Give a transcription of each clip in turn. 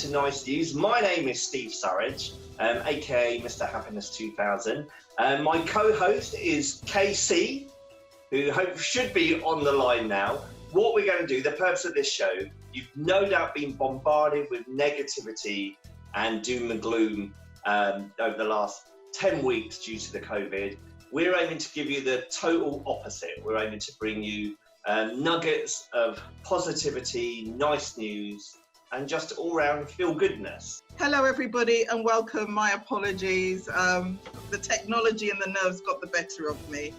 to Nice News. My name is Steve Surridge, aka Mr. Happiness 2000. My co-host is Kaie, who should be on the line now. What we're going to do, the purpose of this show, you've no doubt been bombarded with negativity and doom and gloom over the last 10 weeks due to the COVID. We're aiming to give you the total opposite. We're aiming to bring you nuggets of positivity, nice news, and just all-round feel-goodness. Hello, everybody, and welcome. My apologies. The technology and the nerves got the better of me.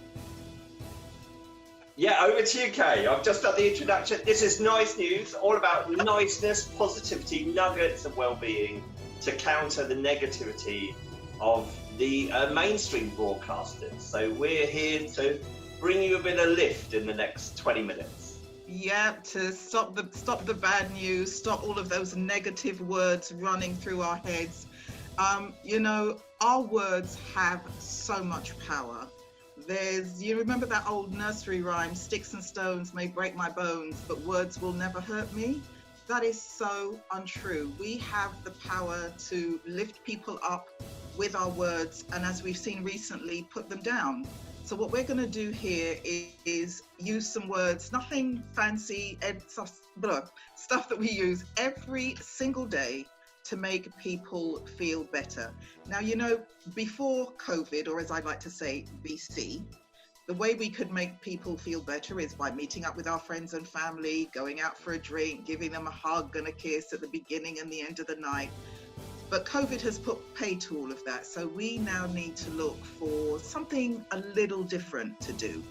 Yeah, over to you, Kaie. I've just done the introduction. This is Nice News, all about niceness, positivity, nuggets of well-being to counter the negativity of the mainstream broadcasters. So we're here to bring you a bit of lift in the next 20 minutes. Yeah, to stop the bad news, stop all of those negative words running through our heads. Our words have so much power. You remember that old nursery rhyme, sticks and stones may break my bones, but words will never hurt me? That is so untrue. We have the power to lift people up with our words, and as we've seen recently, put them down. So what we're going to do here is use some words, nothing fancy, stuff that we use every single day to make people feel better. Now, before COVID, or as I like to say, BC, the way we could make people feel better is by meeting up with our friends and family, going out for a drink, giving them a hug and a kiss at the beginning and the end of the night. But COVID has put pay to all of that. So we now need to look for something a little different to do.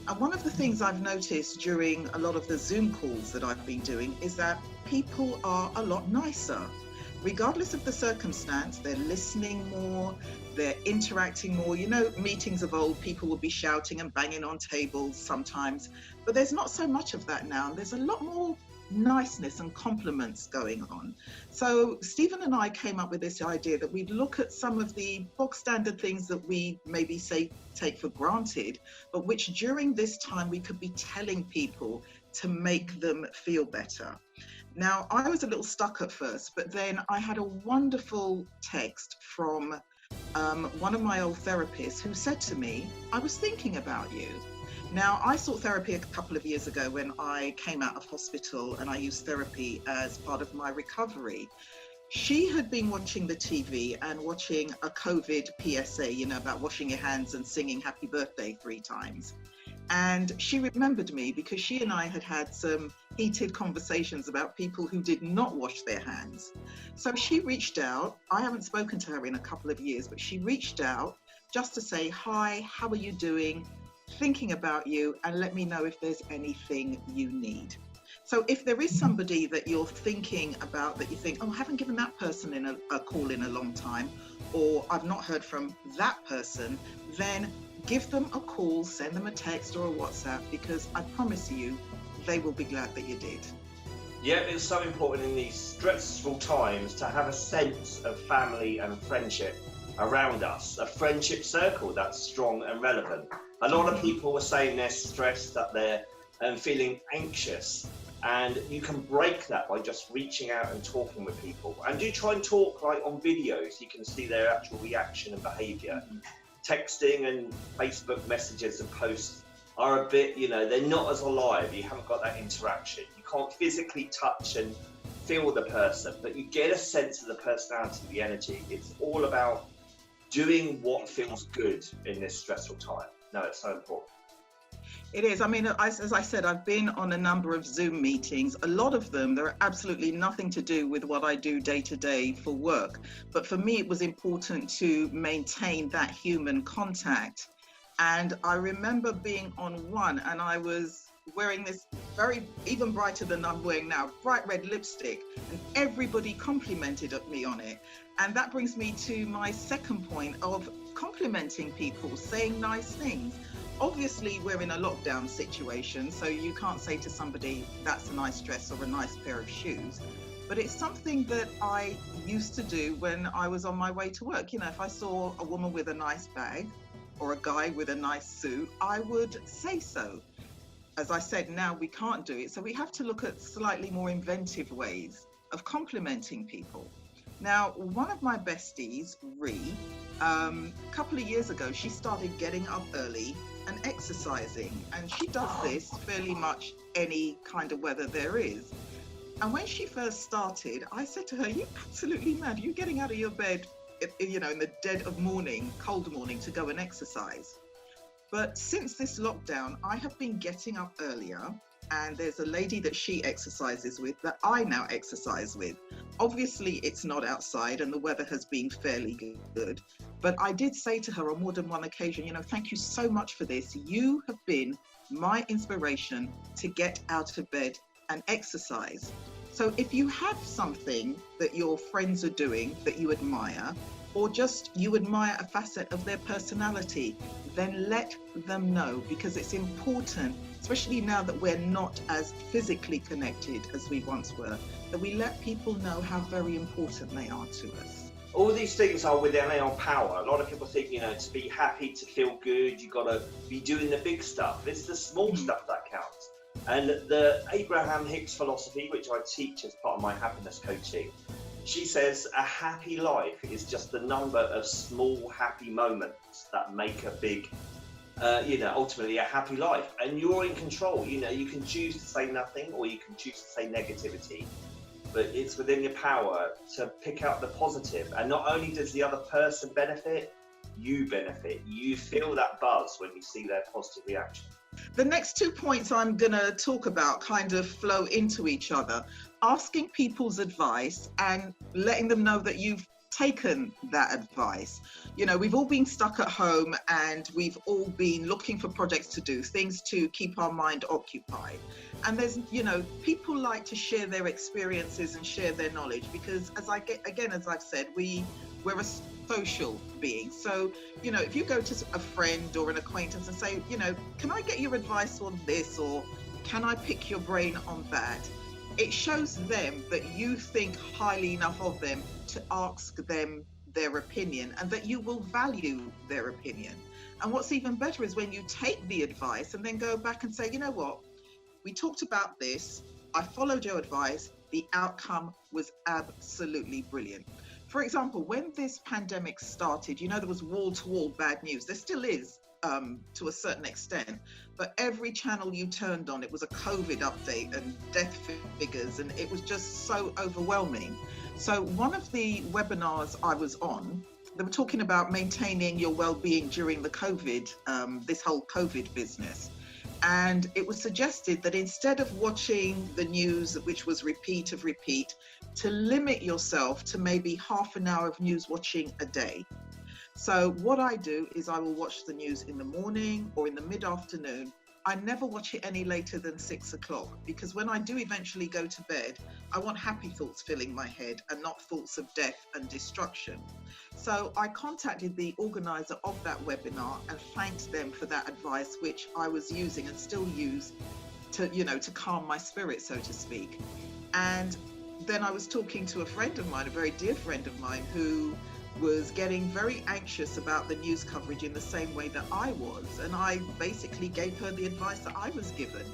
And one of the things I've noticed during a lot of the Zoom calls that I've been doing is that people are a lot nicer. Regardless of the circumstance, they're listening more, they're interacting more. Meetings of old, people will be shouting and banging on tables sometimes, but there's not so much of that now. There's a lot more niceness and compliments going on. So Stephen and I came up with this idea that we'd look at some of the bog standard things that we maybe take for granted, but which during this time we could be telling people to make them feel better. Now, I was a little stuck at first, but then I had a wonderful text from one of my old therapists who said to me, I was thinking about you. Now, I sought therapy a couple of years ago when I came out of hospital, and I used therapy as part of my recovery. She had been watching the TV and watching a COVID PSA, about washing your hands and singing happy birthday 3 times. And she remembered me because she and I had had some heated conversations about people who did not wash their hands. So she reached out. I haven't spoken to her in a couple of years, but she reached out just to say, hi, how are you doing? Thinking about you, and let me know if there's anything you need. So if there is somebody that you're thinking about that you think, oh, I haven't given that person a call in a long time, or I've not heard from that person, then give them a call, send them a text or a WhatsApp, because I promise you, they will be glad that you did. Yeah, it's so important in these stressful times to have a sense of family and friendship around us, a friendship circle that's strong and relevant. A lot of people are saying they're stressed, that they're feeling anxious, and you can break that by just reaching out and talking with people. And do try and talk like on videos, you can see their actual reaction and behaviour. Texting and Facebook messages and posts are a bit, they're not as alive. You haven't got that interaction. You can't physically touch and feel the person, but you get a sense of the personality, the energy. It's all about doing what feels good in this stressful time. No, it's so important. It is. I mean, as I said, I've been on a number of Zoom meetings. A lot of them, there are absolutely nothing to do with what I do day to day for work. But for me, it was important to maintain that human contact. And I remember being on one, and I was wearing this very, even brighter than I'm wearing now, bright red lipstick, and everybody complimented me on it. And that brings me to my second point of complimenting people, saying nice things. Obviously, we're in a lockdown situation, so you can't say to somebody, that's a nice dress or a nice pair of shoes. But it's something that I used to do when I was on my way to work. If I saw a woman with a nice bag or a guy with a nice suit, I would say so. As I said, now we can't do it. So we have to look at slightly more inventive ways of complimenting people. Now, one of my besties, Ree, a couple of years ago, she started getting up early and exercising, and she does this fairly much any kind of weather there is. And when she first started, I said to her, "You're absolutely mad. You're getting out of your bed, you know, in the dead of morning, cold morning, to go and exercise." But since this lockdown, I have been getting up earlier, and there's a lady that she exercises with that I now exercise with. Obviously, it's not outside and the weather has been fairly good. But I did say to her on more than one occasion, you know, thank you so much for this. You have been my inspiration to get out of bed and exercise. So if you have something that your friends are doing that you admire, or just you admire a facet of their personality, then let them know, because it's important, especially now that we're not as physically connected as we once were, that we let people know how very important they are to us. All these things are within our power. A lot of people think, you know, to be happy, to feel good, you've got to be doing the big stuff. It's the small stuff that counts. And the Abraham Hicks philosophy, which I teach as part of my happiness coaching, she says a happy life is just the number of small happy moments that make a big, ultimately a happy life. And you're in control. You know, you can choose to say nothing or you can choose to say negativity. But it's within your power to pick out the positive. And not only does the other person benefit, you benefit. You feel that buzz when you see their positive reaction. The next 2 points I'm going to talk about kind of flow into each other. Asking people's advice and letting them know that you've taken that advice. You know, we've all been stuck at home and we've all been looking for projects to do, things to keep our mind occupied. And there's, you know, people like to share their experiences and share their knowledge because, as I've said, we're a social being. So, you know, if you go to a friend or an acquaintance and say, you know, can I get your advice on this, or can I pick your brain on that? It shows them that you think highly enough of them to ask them their opinion and that you will value their opinion. And what's even better is when you take the advice and then go back and say, you know what, we talked about this, I followed your advice, the outcome was absolutely brilliant. For example, when this pandemic started, you know, there was wall-to-wall bad news. There still is, to a certain extent, but every channel you turned on, it was a COVID update and death figures, and it was just so overwhelming. So one of the webinars I was on, they were talking about maintaining your well-being during the COVID, this whole COVID business. And it was suggested that instead of watching the news, which was repeat, to limit yourself to maybe half an hour of news watching a day. So what I do is I will watch the news in the morning or in the mid-afternoon. I never watch it any later than 6 o'clock, because when I do eventually go to bed, I want happy thoughts filling my head and not thoughts of death and destruction. So I contacted the organizer of that webinar and thanked them for that advice, which I was using and still use to, you know, to calm my spirit, so to speak. And then I was talking to a friend of mine, a very dear friend of mine, who was getting very anxious about the news coverage in the same way that I was. And I basically gave her the advice that I was given.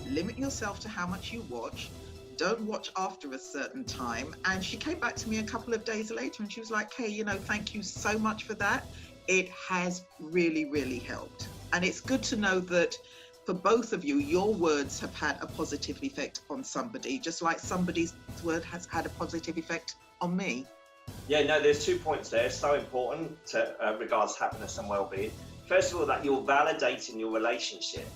Limit yourself to how much you watch. Don't watch after a certain time. And she came back to me a couple of days later and she was like, hey, you know, thank you so much for that. It has really, really helped. And it's good to know that for both of you, your words have had a positive effect on somebody, just like somebody's word has had a positive effect on me. Yeah, no, there's 2 points there. It's so important to regards happiness and well-being. First of all, that you're validating your relationship.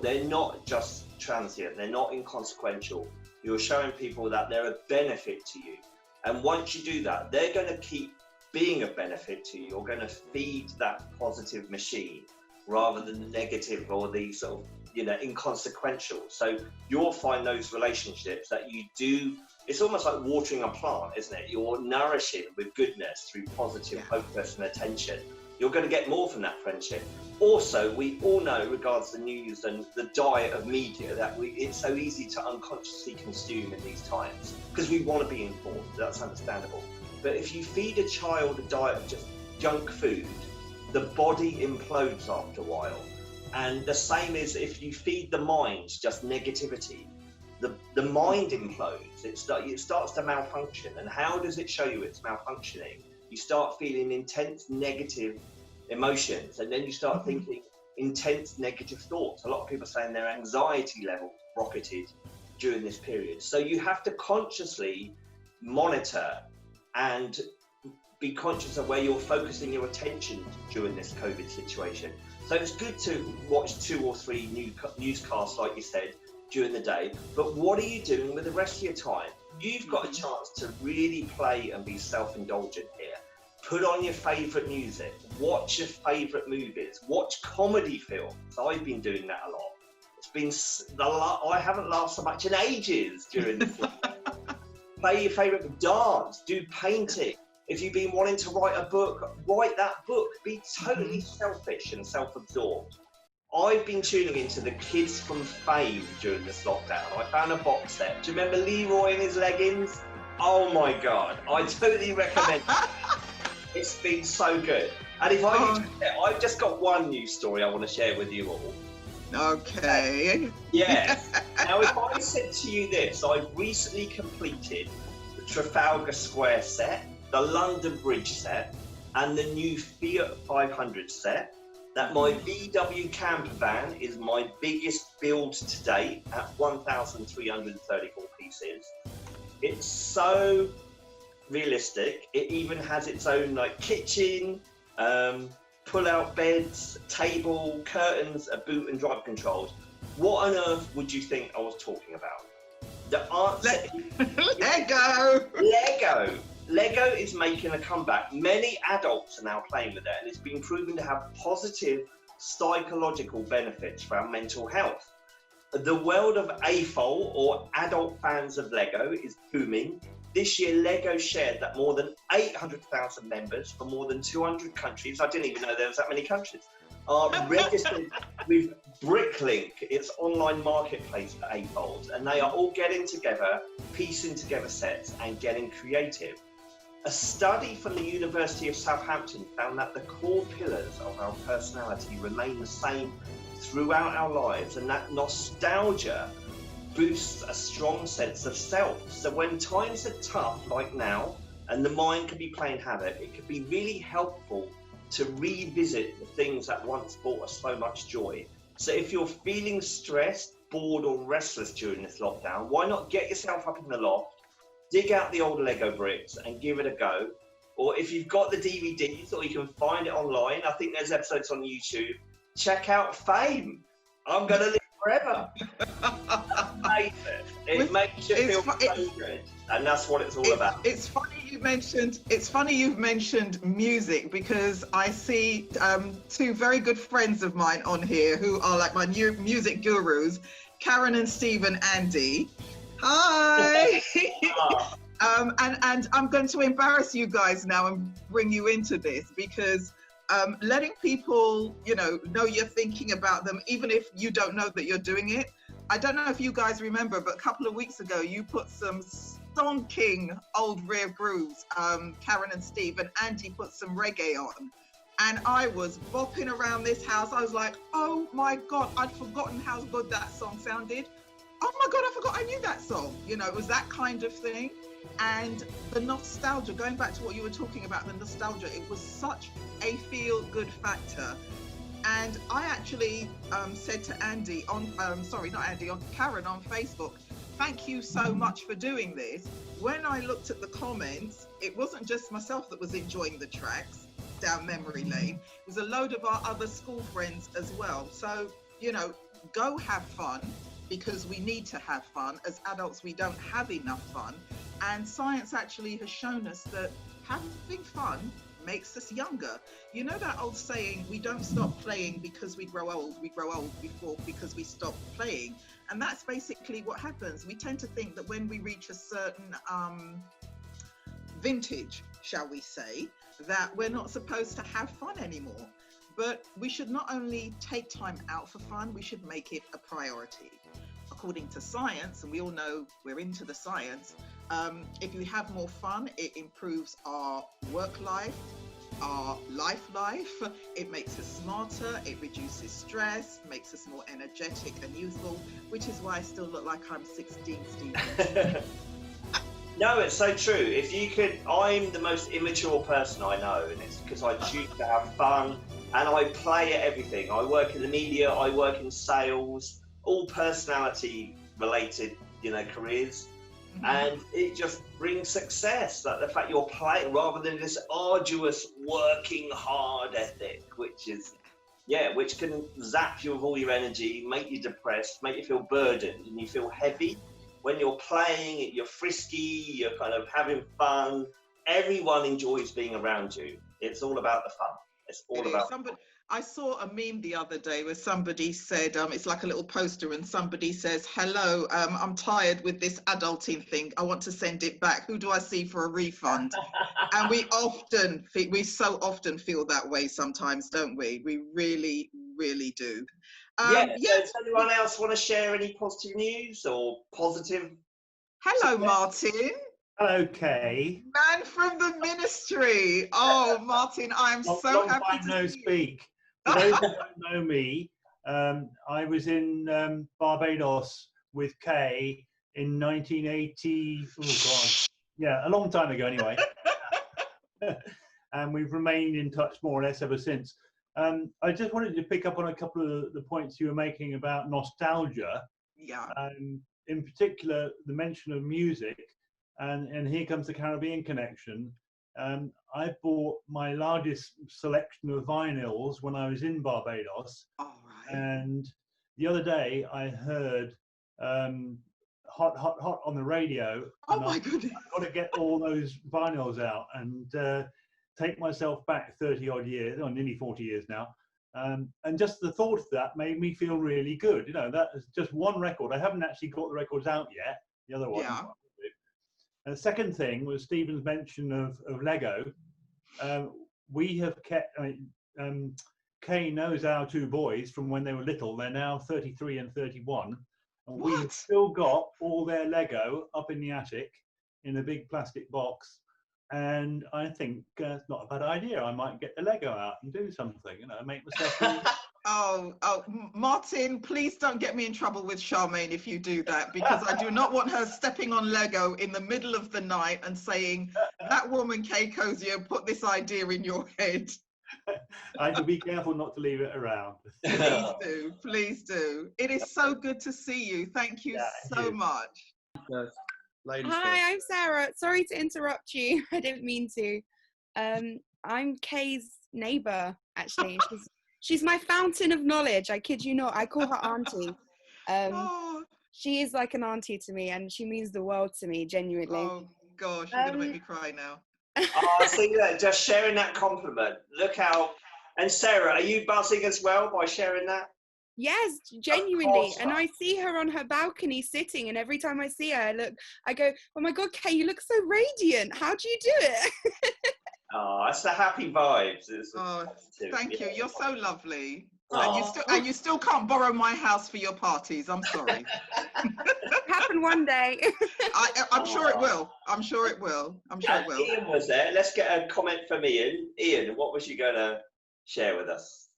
They're not just transient. They're not inconsequential. You're showing people that they're a benefit to you. And once you do that, they're going to keep being a benefit to you. You're going to feed that positive machine rather than the negative or the sort of, you know, inconsequential. So you'll find those relationships that you do. It's almost like watering a plant, isn't it? You're nourishing with goodness through positive focus and attention. You're going to get more from that friendship. Also, we all know, regards the news and the diet of media, that it's so easy to unconsciously consume in these times because we want to be informed. That's understandable. But if you feed a child a diet of just junk food, the body implodes after a while. And the same is if you feed the mind just negativity, the mind implodes. It starts to malfunction. And how does it show you it's malfunctioning? You start feeling intense negative emotions, and then you start thinking intense negative thoughts. A lot of people are saying their anxiety levels rocketed during this period. So you have to consciously monitor and be conscious of where you're focusing your attention during this COVID situation. So it's good to watch 2 or 3 newscasts, like you said, during the day, but what are you doing with the rest of your time? You've got a chance to really play and be self-indulgent here. Put on your favourite music, watch your favourite movies, watch comedy films. I've been doing that a lot. It's been, I haven't laughed so much in ages during this. Play your favourite, dance, do painting. If you've been wanting to write a book, write that book. Be totally selfish and self-absorbed. I've been tuning into the Kids from Fame during this lockdown. I found a box set. Do you remember Leroy and his leggings? Oh my God, I totally recommend it. It's been so good. And if I've just got one news story I want to share with you all. Okay. Yes. Now, if I said to you this, I've recently completed the Trafalgar Square set, the London Bridge set, and the new Fiat 500 set. That my VW camper van is my biggest build to date at 1,334 pieces. It's so realistic. It even has its own like kitchen, pull-out beds, table, curtains, a boot and drive controls. What on earth would you think I was talking about? The answer is Lego. Lego is making a comeback. Many adults are now playing with it, and it's been proven to have positive psychological benefits for our mental health. The world of AFOL, or adult fans of Lego, is booming. This year, Lego shared that more than 800,000 members from more than 200 countries, I didn't even know there was that many countries, are registered with Bricklink, its online marketplace for AFOLs, and they are all getting together, piecing together sets and getting creative. A study from the University of Southampton found that the core pillars of our personality remain the same throughout our lives, and that nostalgia boosts a strong sense of self. So when times are tough, like now, and the mind can be playing havoc, it can be really helpful to revisit the things that once brought us so much joy. So if you're feeling stressed, bored, or restless during this lockdown, why not get yourself up in the loft, dig out the old Lego bricks and give it a go? Or if you've got the DVDs, or you can find it online, I think there's episodes on YouTube, check out Fame. I'm going to live forever. It makes you feel so good, and that's what it's all about. It's funny you've mentioned music, because I see 2 very good friends of mine on here who are like my new music gurus, Karen and Stephen Andy. Hi. And I'm going to embarrass you guys now and bring you into this, because letting people, know you're thinking about them, even if you don't know that you're doing it. I don't know if you guys remember, but a couple of weeks ago, you put some stonking old rare grooves. Karen and Steve and Andy put some reggae on, and I was bopping around this house. I was like, oh my God, I'd forgotten how good that song sounded. Oh my God, I forgot I knew that song. It was that kind of thing. And the nostalgia, going back to what you were talking about, the nostalgia, it was such a feel-good factor. And I actually said to Andy on Karen on Facebook, thank you so much for doing this. When I looked at the comments, it wasn't just myself that was enjoying the tracks down memory lane. It was a load of our other school friends as well. So, go have fun, because we need to have fun. As adults, we don't have enough fun. And science actually has shown us that having fun makes us younger. You know that old saying, we don't stop playing because we grow old because we stop playing. And that's basically what happens. We tend to think that when we reach a certain vintage, shall we say, that we're not supposed to have fun anymore. But we should not only take time out for fun, we should make it a priority. According to science, and we all know we're into the science, if we have more fun, it improves our work life, our life. It makes us smarter, it reduces stress, makes us more energetic and youthful, which is why I still look like I'm 16, Stephen. No, it's so true. If you could, I'm the most immature person I know, and it's because I choose to have fun and I play at everything. I work in the media, I work in sales, all personality related, careers. And it just brings success. Like the fact you're playing rather than this arduous working hard ethic, which can zap you of all your energy, make you depressed, make you feel burdened, and you feel heavy. When you're playing, you're frisky, you're kind of having fun. Everyone enjoys being around you. It's all about the fun. It's all about fun. I saw a meme the other day where somebody said, it's like a little poster, and somebody says, hello, I'm tired with this adulting thing. I want to send it back. Who do I see for a refund? And we so often feel that way sometimes, don't we? We really, really do. Does anyone else want to share any positive news or positive? Hello, Martin. Hello, Kaie. Man from the ministry. Oh, Martin, I'm so happy to no see speak. For those who don't know me, I was in Barbados with Kaie in 1980. Oh God, yeah, a long time ago anyway. And we've remained in touch more or less ever since. I just wanted to pick up on a couple of the points you were making about nostalgia. Yeah. In particular, the mention of music, and here comes the Caribbean connection. I bought my largest selection of vinyls when I was in Barbados. All right. And the other day I heard Hot, Hot, Hot on the radio. Oh my goodness. I've got to get all those vinyls out and take myself back 30 odd years, or nearly 40 years now. And just the thought of that made me feel really good. That is just one record. I haven't actually got the records out yet. The other one. Yeah. And the second thing was Stephen's mention of Lego. We have kept, Kaie knows our two boys from when they were little. They're now 33 and 31. And we have still got all their Lego up in the attic in a big plastic box. And I think it's not a bad idea. I might get the Lego out and do something, make myself... Oh, Martin, please don't get me in trouble with Charmaine if you do that, because I do not want her stepping on Lego in the middle of the night and saying, that woman, Kaie Cozier, put this idea in your head. I have to be careful not to leave it around. Please do. It is so good to see you. Thank you so much. Hi, I'm Sarah. Sorry to interrupt you. I didn't mean to. I'm Kaie's neighbour, actually. She's my fountain of knowledge. I kid you not. I call her auntie. She is like an auntie to me, and she means the world to me, genuinely. Oh gosh, you're gonna make me cry now. See that? Just sharing that compliment. Look how. And Sarah, are you buzzing as well by sharing that? Yes, genuinely. And I see her on her balcony sitting, and every time I see her, I go, oh my God, Kaie, you look so radiant. How do you do it? Oh, it's the happy vibes. Thank you. You're so lovely. And you still can't borrow my house for your parties. I'm sorry. Happen one day. I'm sure it will. I'm sure it will. Ian was there. Let's get a comment from Ian. Ian, what was you going to share with us?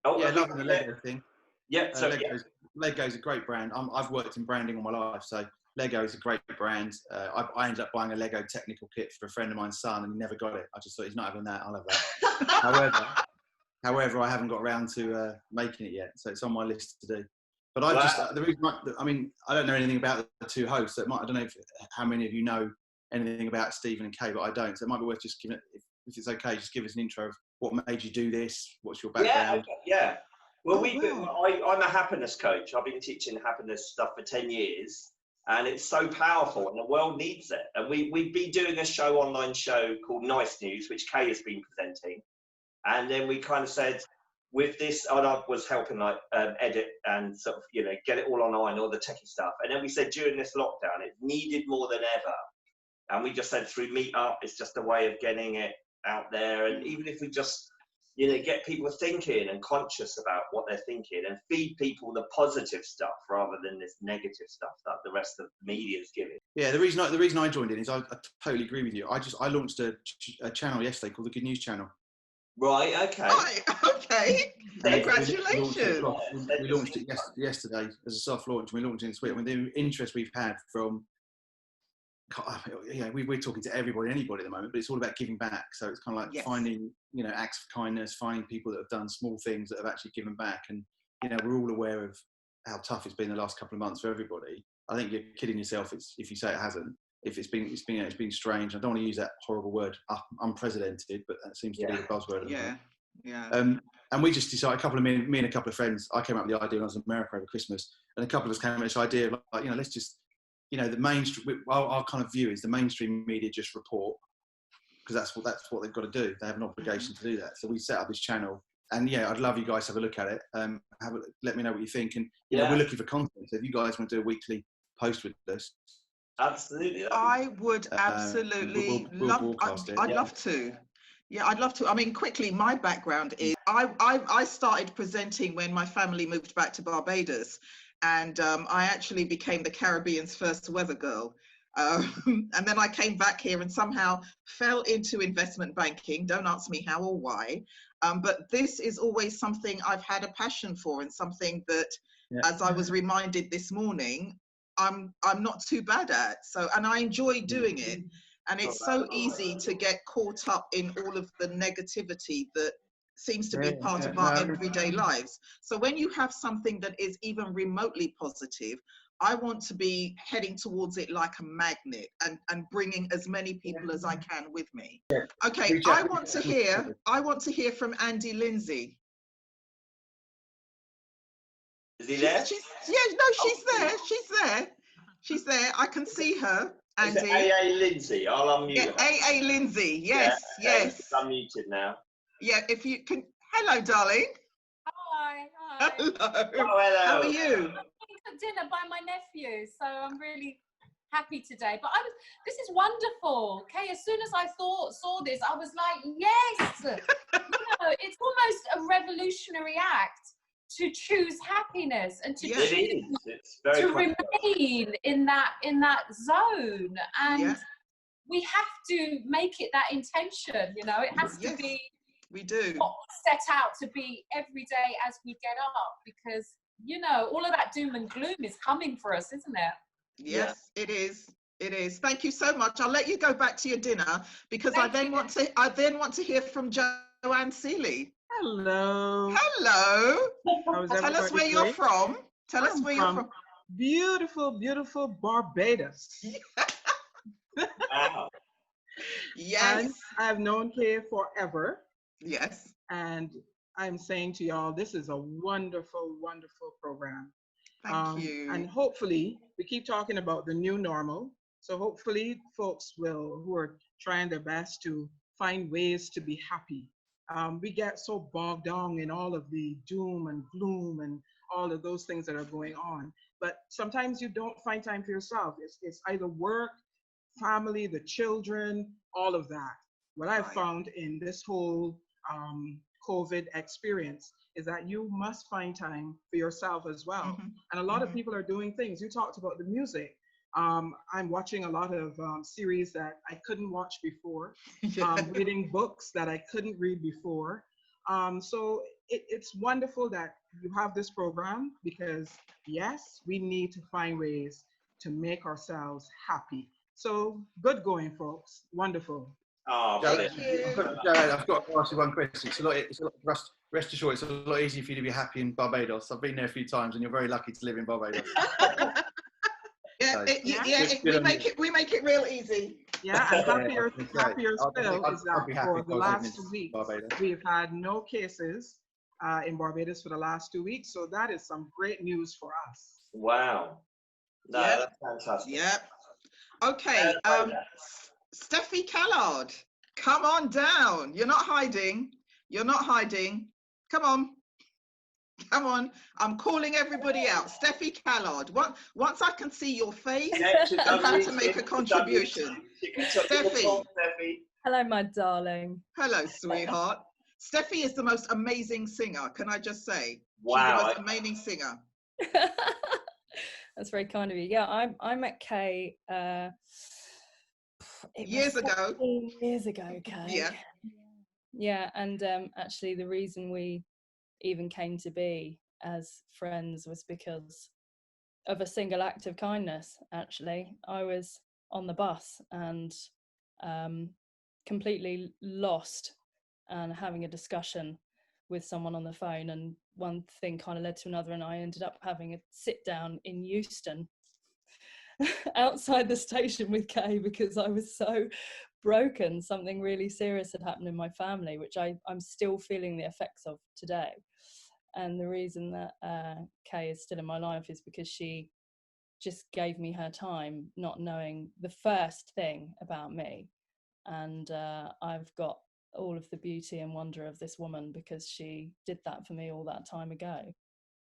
Oh, yeah, loving the Lego thing. Yeah, Lego's a great brand. I've worked in branding all my life, so Lego is a great brand. I ended up buying a Lego technical kit for a friend of mine's son, and he never got it. I just thought, he's not having that, I'll have that. However, I haven't got around to making it yet, so it's on my list to do. But the reason, I don't know anything about the two hosts. So I don't know how many of you know anything about Stephen and Kaie, but I don't. So it might be worth just giving it, if it's okay, just give us an intro of what made you do this. What's your background? Yeah. Well, I'm a happiness coach. I've been teaching happiness stuff for 10 years. And it's so powerful, and the world needs it. And we've been doing a online show called Nice News, which Kaie has been presenting. And then we kind of said, with this, I was helping edit and sort of, get it all online, all the techie stuff. And then we said during this lockdown, it's needed more than ever. And we just said through Meetup, it's just a way of getting it out there. And even if we just, get people thinking and conscious about what they're thinking, and feed people the positive stuff rather than this negative stuff that the rest of the media is giving. Yeah, the reason I joined in is I totally agree with you. I launched a channel yesterday called the Good News Channel. Right. Okay. Right. Okay. Congratulations. We launched it yesterday as a soft launch. We launched it this week. I mean, the interest we've had from, we're talking to everybody, anybody at the moment, but it's all about giving back. So it's kind of like finding, acts of kindness, finding people that have done small things that have actually given back. And, we're all aware of how tough it's been the last couple of months for everybody. I think you're kidding yourself if you say it hasn't. If it's been strange. I don't want to use that horrible word, unprecedented, but that seems to be the buzzword. Yeah. And we just decided, me and a couple of friends, I came up with the idea when I was in America over Christmas, and a couple of us came up with this idea of like, let's just, the mainstream, our kind of view is the mainstream media just report, because that's what they've got to do. They have an obligation to do that. So we set up this channel, and I'd love you guys to have a look at it. Let me know what you think. And we're looking for content. So if you guys want to do a weekly post with us, absolutely, I would absolutely love. I'd love to. Yeah, I'd love to. I mean, quickly, my background is I started presenting when my family moved back to Barbados, and I actually became the Caribbean's first weather girl. And then I came back here and somehow fell into investment banking. Don't ask me how or why. But this is always something I've had a passion for, and something that, as I was reminded this morning, I'm not too bad at. So, and I enjoy doing it. And it's so easy to get caught up in all of the negativity that seems to be part of our everyday lives. So when you have something that is even remotely positive, I want to be heading towards it like a magnet, and bringing as many people as I can with me. Okay, I want to hear from Andy Lindsay. Is he there? She's there. She's there. I can see her. Andy. Is it AA Lindsay? I'll unmute her. AA Lindsay. Yes. She's unmuted now. Yeah, if you can. Hello, darling. Hi. Hello. Oh, hello. How are you? I'm at dinner by my nephew, so I'm really happy today. But this is wonderful. Kaie, as soon as I saw this, I was like, yes. It's almost a revolutionary act to choose happiness and to remain in that zone, and we have to make it that intention. It has to be. We do set out to be every day as we get up, because all of that doom and gloom is coming for us, isn't it? Yes, it is. It is. Thank you so much. I'll let you go back to your dinner, because I then want to hear from Joanne Seeley. Hello. Tell us where you're from. You're from. Beautiful, beautiful Barbados. Wow. Yes. And I've known Kaie forever. Yes. And I'm saying to y'all, this is a wonderful, wonderful program. Thank you. And hopefully, we keep talking about the new normal. So hopefully folks who are trying their best to find ways to be happy. We get so bogged down in all of the doom and gloom and all of those things that are going on. But sometimes you don't find time for yourself. It's either work, family, the children, all of that. What I've found in this whole COVID experience is that you must find time for yourself as well. And a lot of people are doing things. You talked about the music. I'm watching a lot of series that I couldn't watch before, reading books that I couldn't read before. So it's wonderful that you have this program, because yes, we need to find ways to make ourselves happy. So good going, folks. Wonderful. Oh, thank you. I've got to ask you one question. Rest assured, it's a lot easier for you to be happy in Barbados. I've been there a few times, and you're very lucky to live in Barbados. We make it real easy. Yeah, and happier still is that for the last 2 weeks, we've had no cases in Barbados for the last 2 weeks. So that is some great news for us. Wow. No, that's fantastic. Yep. Okay. Steffi Callard, come on down. You're not hiding. Come on. I'm calling everybody out. Steffi Callard. Once I can see your face, you have to make a contribution. Steffi. Hello, my darling. Hello, sweetheart. Steffi is the most amazing singer. Can I just say? Wow. She's the most amazing singer. That's very kind of you. Yeah, I met Kaie Years ago. Years ago, Kaie. Yeah. Yeah, and actually the reason we even came to be as friends was because of a single act of kindness. Actually, I was on the bus and completely lost and having a discussion with someone on the phone, and one thing kind of led to another, and I ended up having a sit down in Euston outside the station with Kaie because I was so broken. Something really serious had happened in my family, which I'm still feeling the effects of today. And the reason that Kaie is still in my life is because she just gave me her time, not knowing the first thing about me. And I've got all of the beauty and wonder of this woman because she did that for me all that time ago.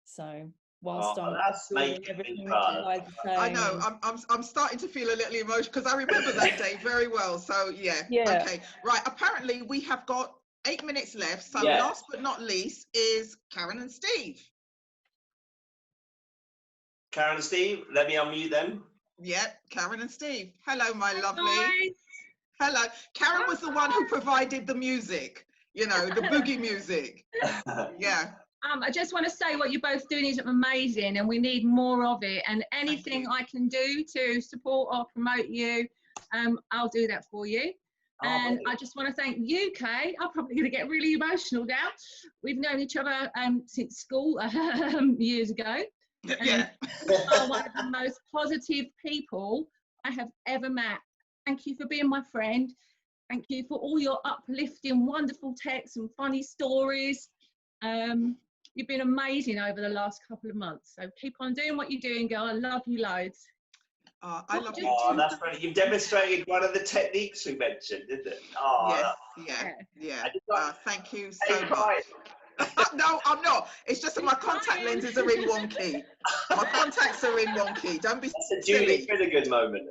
So whilst that's making me cry. I know, I'm starting to feel a little emotional because I remember that day very well. So yeah. Okay, right. Apparently we have got 8 minutes left. So last but not least is Karen and Steve. Karen and Steve, let me unmute them. Yeah, Karen and Steve. Hello, my lovely. Guys. Hello. Karen was the one who provided the music, you know, the boogie music. Yeah. I just want to say what you're both doing is amazing and we need more of it. And anything I can do to support or promote you, I'll do that for you. And I just want to thank you, Kaie. I'm probably going to get really emotional now. We've known each other since school years ago. Yeah. You are one of the most positive people I have ever met. Thank you for being my friend. Thank you for all your uplifting, wonderful texts and funny stories. You've been amazing over the last couple of months. So keep on doing what you're doing, girl. I love you loads. I love you. Oh, that's brilliant. You've demonstrated one of the techniques we mentioned, didn't it? Oh, yeah. Thank you so much. No, I'm not. It's just that my contact lenses are in one key. My contacts are in one key. Don't be That's a Julie Finnegan moment.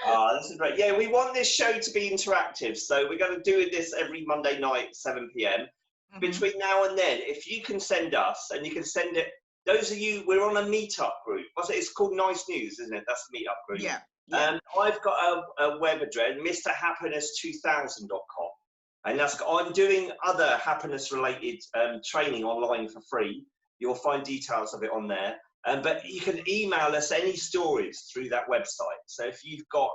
Oh, this is great. Yeah, we want this show to be interactive, so we're going to do this every Monday night, 7 p.m. Between now and then, if you can send us, and you can send it, those of you, we're on a meetup group. It's called Nice News, isn't it? That's the meetup group. Yeah. I've got a web address, mrhappiness2000.com. And I'm doing other happiness-related training online for free. You'll find details of it on there. But you can email us any stories through that website. So if you've got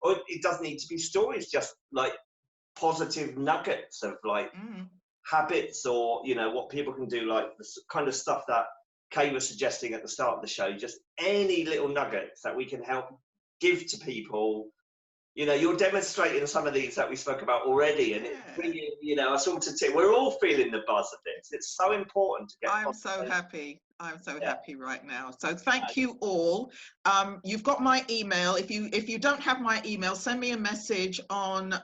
or it doesn't need to be stories, just like positive nuggets of habits or, what people can do, like the kind of stuff that Kaie was suggesting at the start of the show, just any little nuggets that we can help give to people. You're demonstrating some of these that we spoke about already, and it's bringing, a sort of tip. We're all feeling the buzz of this. It's so important to get. I'm so happy. I'm so happy right now. So thank you all. You've got my email. If you don't have my email, send me a message on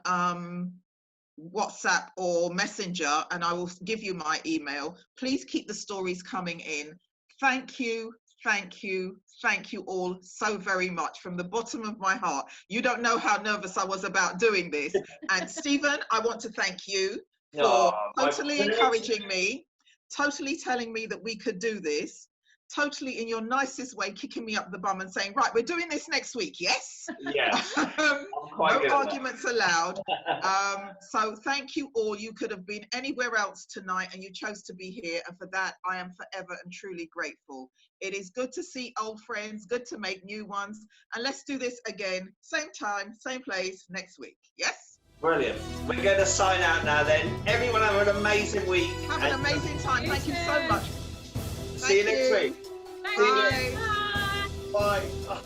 WhatsApp or Messenger, and I will give you my email. Please keep the stories coming in. Thank you. Thank you. Thank you all so very much from the bottom of my heart. You don't know how nervous I was about doing this. And Stephen, I want to thank you for totally encouraging me, totally telling me that we could do this, totally in your nicest way kicking me up the bum and saying, right, we're doing this next week, yes? Yeah. No arguments allowed. So thank you all. You could have been anywhere else tonight and you chose to be here, and for that I am forever and truly grateful. It is good to see old friends, good to make new ones, and let's do this again, same time, same place next week. Yes? Brilliant. We're going to sign out now then. Everyone have an amazing week. Have an amazing time. Thank you so much. See you next week. Bye. Bye. Bye.